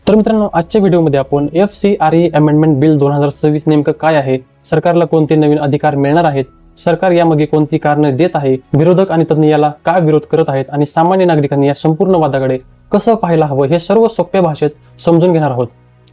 तर मित्रांनो, आजच्या व्हिडिओमध्ये आपण FCRA अमेंडमेंट बिल 2026 नेमकं काय आहे, सरकारला कोणते नवीन अधिकार मिळणार आहेत, सरकार यामागे कोणती कारणे देत आहे, विरोधक आणि तज्ञ याला का विरोध करत आहेत आणि सामान्य नागरिकांनी या संपूर्ण वादाकडे कसं पाहायला हवं, हे सर्व सोप्या भाषेत समजून घेणार आहोत.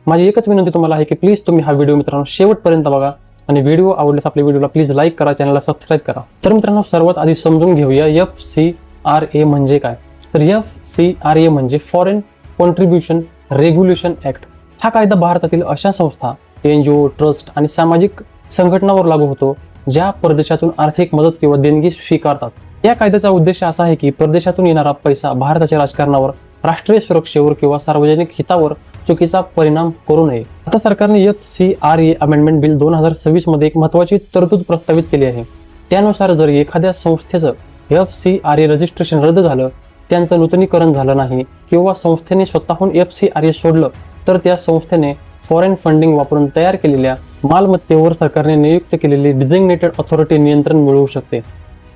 माझी एकच विनंती तुम्हाला आहे की प्लीज तुम्ही हा व्हिडिओ मित्रांनो शेवटपर्यंत बघा आणि व्हिडिओ आवडल्यास आपल्या व्हिडिओला प्लीज लाईक करा, चॅनलला सबस्क्राईब करा. तर मित्रांनो, सर्वात आधी समजून घेऊया FCRA म्हणजे काय. तर FCRA म्हणजे फॉरेन कॉन्ट्रीब्युशन रेग्युलेशन ऍक्ट. हा कायदा भारतातील अशा संस्था, NGO, ट्रस्ट आणि सामाजिक संघटनांवर लागू होतो ज्या परदेशातून आर्थिक मदत किंवा देणगी स्वीकारतात. या कायद्याचा उद्देश असा आहे की परदेशातून येणारा पैसा भारताच्या राजकारणावर, राष्ट्रीय सुरक्षेवर किंवा सार्वजनिक हितावर चुकीचा परिणाम करू नये. आता सरकारने FCRA अमेंडमेंट बिल 2026 मध्ये एक महत्त्वाची तरतूद प्रस्तावित केली आहे. त्यानुसार जर एखाद्या संस्थेचं FCRA रजिस्ट्रेशन रद्द झालं, त्यांचं नूतनीकरण झालं नाही किंवा संस्थेने स्वतःहून FCRA सोडलं, तर त्या संस्थेने फॉरेन फंडिंग वापरून तयार केलेल्या मालमत्तेवर सरकारने नियुक्त केलेली डिझिग्नेटेड ऑथॉरिटी नियंत्रण मिळवू शकते.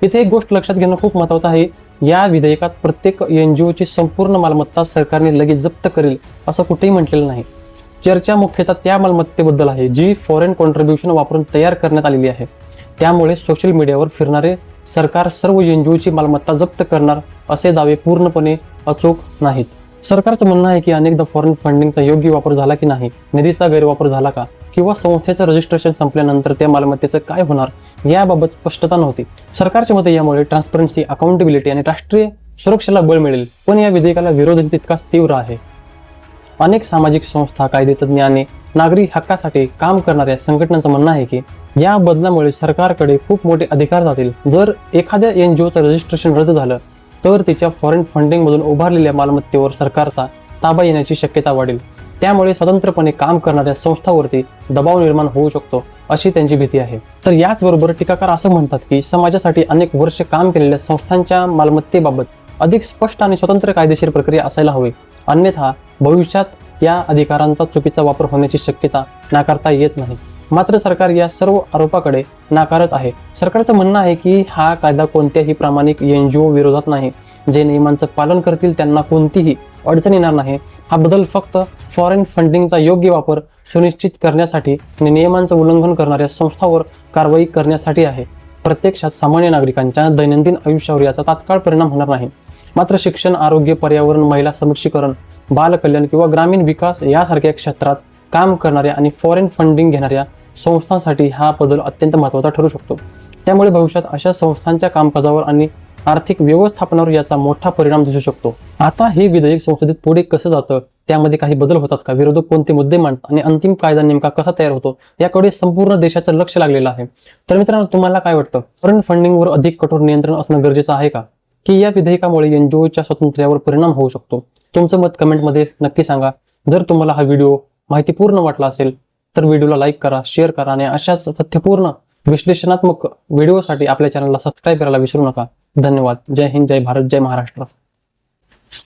इथे एक गोष्ट लक्षात घेणं खूप महत्त्वाचं आहे. या विधेयकात प्रत्येक NGO ची संपूर्ण मालमत्ता सरकारने लगेच जप्त करेल असं कुठेही म्हटलेलं नाही. चर्चा मुख्यतः त्या मालमत्तेबद्दल आहे जी फॉरेन कॉन्ट्रीब्युशन वापरून तयार करण्यात आलेली आहे. त्यामुळे सोशल मीडियावर फिरणारे सरकार सर्व NGO ची मालमत्ता जप्त करणार असे दावे पूर्णपणे अचूक नाहीत. सरकारचं म्हणणं आहे की अनेकदा फॉरेन फंडिंगचा योग्य वापर झाला की नाही, निधीचा गैरवापर झाला का, किंवा संस्थेचं रजिस्ट्रेशन संपल्यानंतर त्या मालमत्तेचं काय होणार याबाबत स्पष्टता नव्हती. सरकारच्या मते यामुळे ट्रान्सपरन्सी, अकाउंटेबिलिटी आणि राष्ट्रीय सुरक्षेला बळ मिळेल. पण या विधेयकाला विरोध तितकाच तीव्र आहे. अनेक सामाजिक संस्था, कायदेतज्ञ आणि नागरी हक्कासाठी काम करणाऱ्या संघटनांचं म्हणणं आहे की या बदलामुळे सरकारकडे खूप मोठे अधिकार जातील. जर एखाद्या NGOचं रजिस्ट्रेशन रद्द झालं तर तिच्या फॉरेन फंडिंग मधून उभारलेल्या मालमत्तेवर सरकारचा ताबा येण्याची शक्यता वाढेल. त्यामुळे स्वतंत्रपणे काम करणाऱ्या संस्थांवरती दबाव निर्माण होऊ शकतो अशी त्यांची भीती आहे. तर याचबरोबर टीकाकार असं म्हणतात की समाजासाठी अनेक वर्ष काम केलेल्या संस्थांच्या मालमत्तेबाबत अधिक स्पष्ट आणि स्वतंत्र कायदेशीर प्रक्रिया असायला हवी, अन्यथा भविष्यात या अधिकारांचा चुकीचा वापर होण्याची शक्यता नाकारता येत नाही. मात्र सरकार या सर्व आरोपाकडे नाकारत आहे. सरकारचं म्हणणं आहे की हा कायदा कोणत्याही प्रामाणिक NGO विरोधात नाही. जे नियमांचं पालन करतील त्यांना कोणतीही अडचण येणार नाही. हा बदल फक्त फॉरेन फंडिंगचा योग्य वापर सुनिश्चित करण्यासाठी आणि नियमांचं उल्लंघन करणाऱ्या संस्थांवर कारवाई करण्यासाठी आहे. प्रत्यक्षात सामान्य नागरिकांच्या दैनंदिन आयुष्यावर याचा तात्काळ परिणाम होणार नाही. मात्र शिक्षण, आरोग्य, पर्यावरण, महिला सक्षमीकरण, बालकल्याण किंवा ग्रामीण विकास यासारख्या क्षेत्रात काम करणाऱ्या आणि फॉरेन फंडिंग घेणाऱ्या संस्थांसाठी हा बदल अत्यंत महत्त्वाचा ठरू शकतो. त्यामुळे भविष्यात अशा संस्थांच्या कामकाजावर आणि आर्थिक व्यवस्थापनावर याचा मोठा परिणाम दिसू शकतो. आता हे विधेयक संसदेत पुढे कसं जातं, त्यामध्ये काही बदल होतात का, विरोधक कोणते मुद्दे मांडतात आणि अंतिम कायदा नेमका कसा तयार होतो, याकडे संपूर्ण देशाचं लक्ष लागलेलं आहे. तर मित्रांनो, तुम्हाला काय वाटतं, फॉरेन फंडिंगवर अधिक कठोर नियंत्रण असणं गरजेचं आहे का, की या विधेयकामुळे NGOच्या स्वातंत्र्यावर परिणाम होऊ शकतो? तुमचं मत कमेंटमध्ये नक्की सांगा. जर तुम्हाला हा व्हिडिओ माहितीपूर्ण वाटला असेल तर व्हिडिओला लाईक करा, शेअर करा आणि अशाच तथ्यपूर्ण विश्लेषणात्मक व्हिडिओसाठी आपल्या चॅनलला सबस्क्राईब करायला विसरू नका. धन्यवाद. जय हिंद, जय भारत, जय महाराष्ट्र.